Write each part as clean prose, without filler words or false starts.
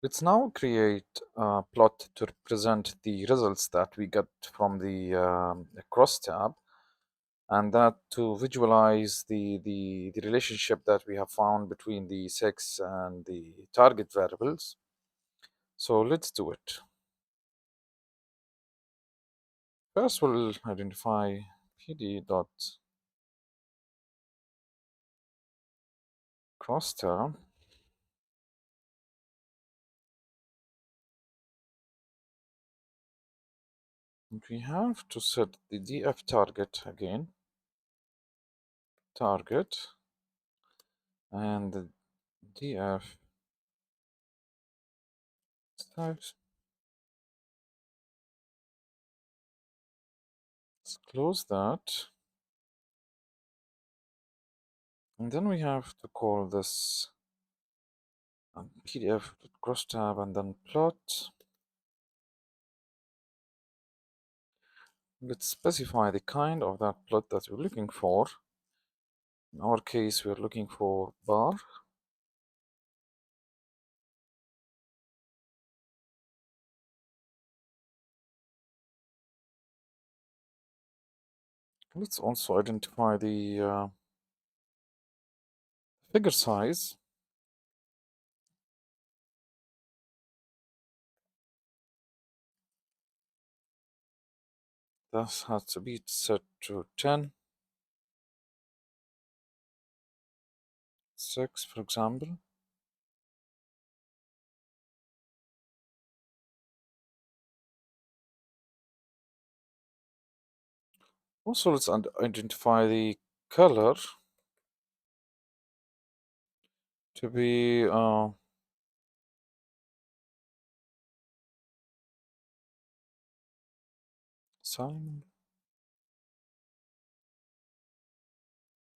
Let's now create a plot to represent the results that we get from the Crosstab, and that to visualize the relationship that we have found between the sex and the target variables. So let's do it. First, we'll identify pd.crosstab. We have to set the df target again, target, and the df types. Let's close that. And then we have to call this pdf.crosstab and then plot. Let's specify the kind of that plot that we're looking for. In our case, we're looking for bar. Let's also identify the figure size. That has to be set to 10, 6, for example. Also, let's identify the color to be cyan,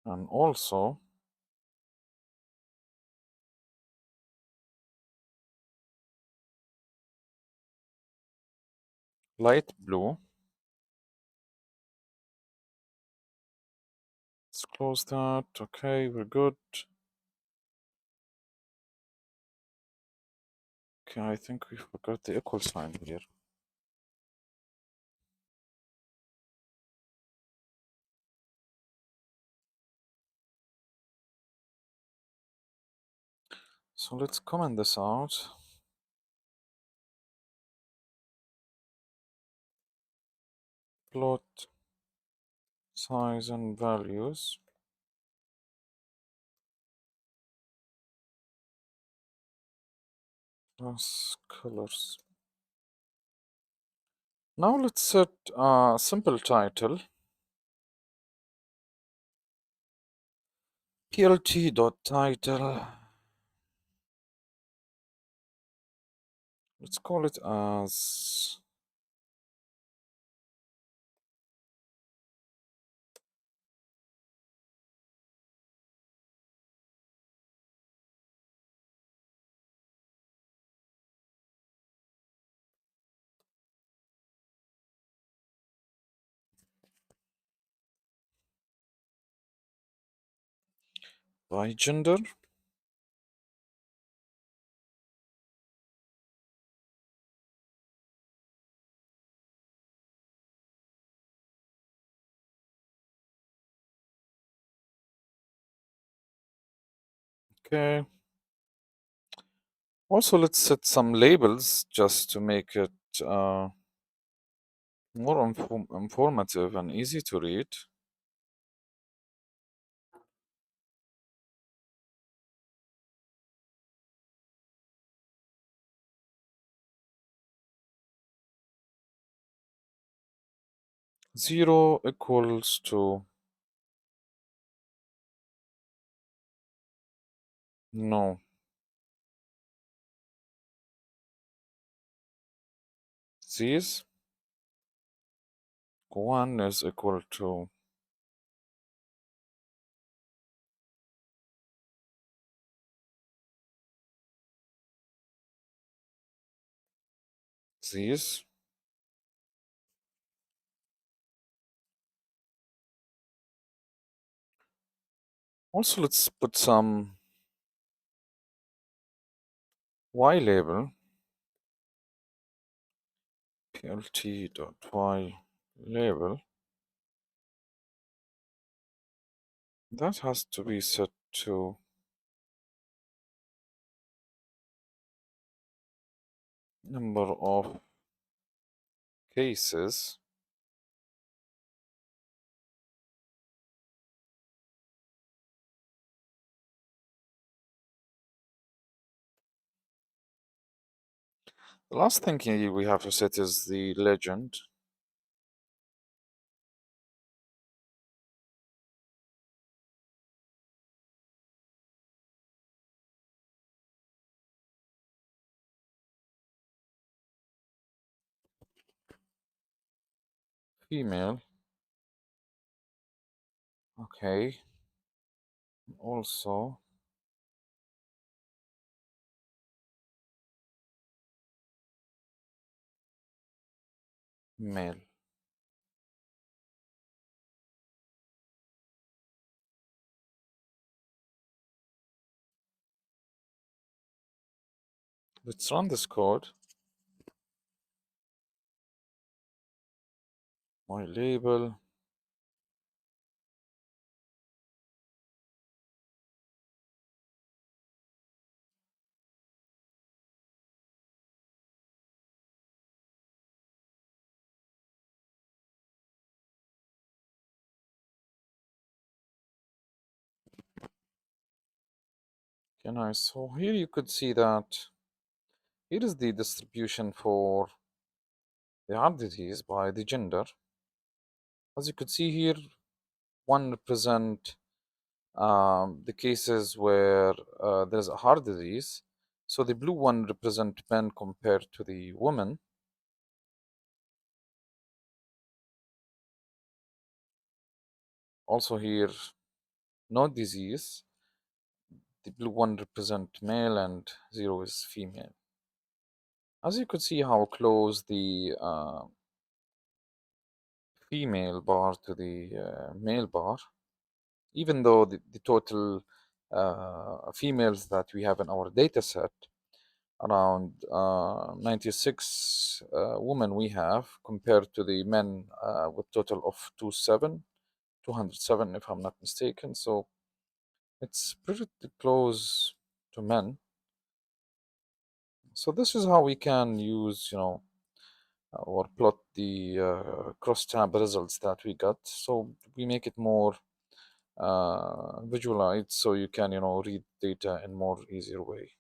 and also light blue. Let's close that. Okay, we're good. Okay, I think we forgot the equal sign here. So let's comment this out. Plot size and values. Plus colors. Now let's set a simple title. plt.title. Let's call it as by gender. Okay. Also, let's set some labels just to make it more informative and easy to read. Zero equals to no. These 1 is equal to these. Also, let's put some y label. lt.y label, that has to be set to number of cases The last thing we have to set is the legend. Female. Okay. Also male. Let's run this code. My label. Okay, nice. So here you could see that here is the distribution for the hard disease by the gender. As you could see here, one represent the cases where there's a heart disease. So the blue one represent men compared to the women. Also here, no disease. The blue one represent male and 0 is female. As you could see how close the female bar to the male bar, even though the total females that we have in our data set, around 96 women we have compared to the men with total of 207 if I'm not mistaken. So it's pretty close to men. So this is how we can use, or plot the crosstab results that we got. So we make it more visualized so you can, read data in more easier way.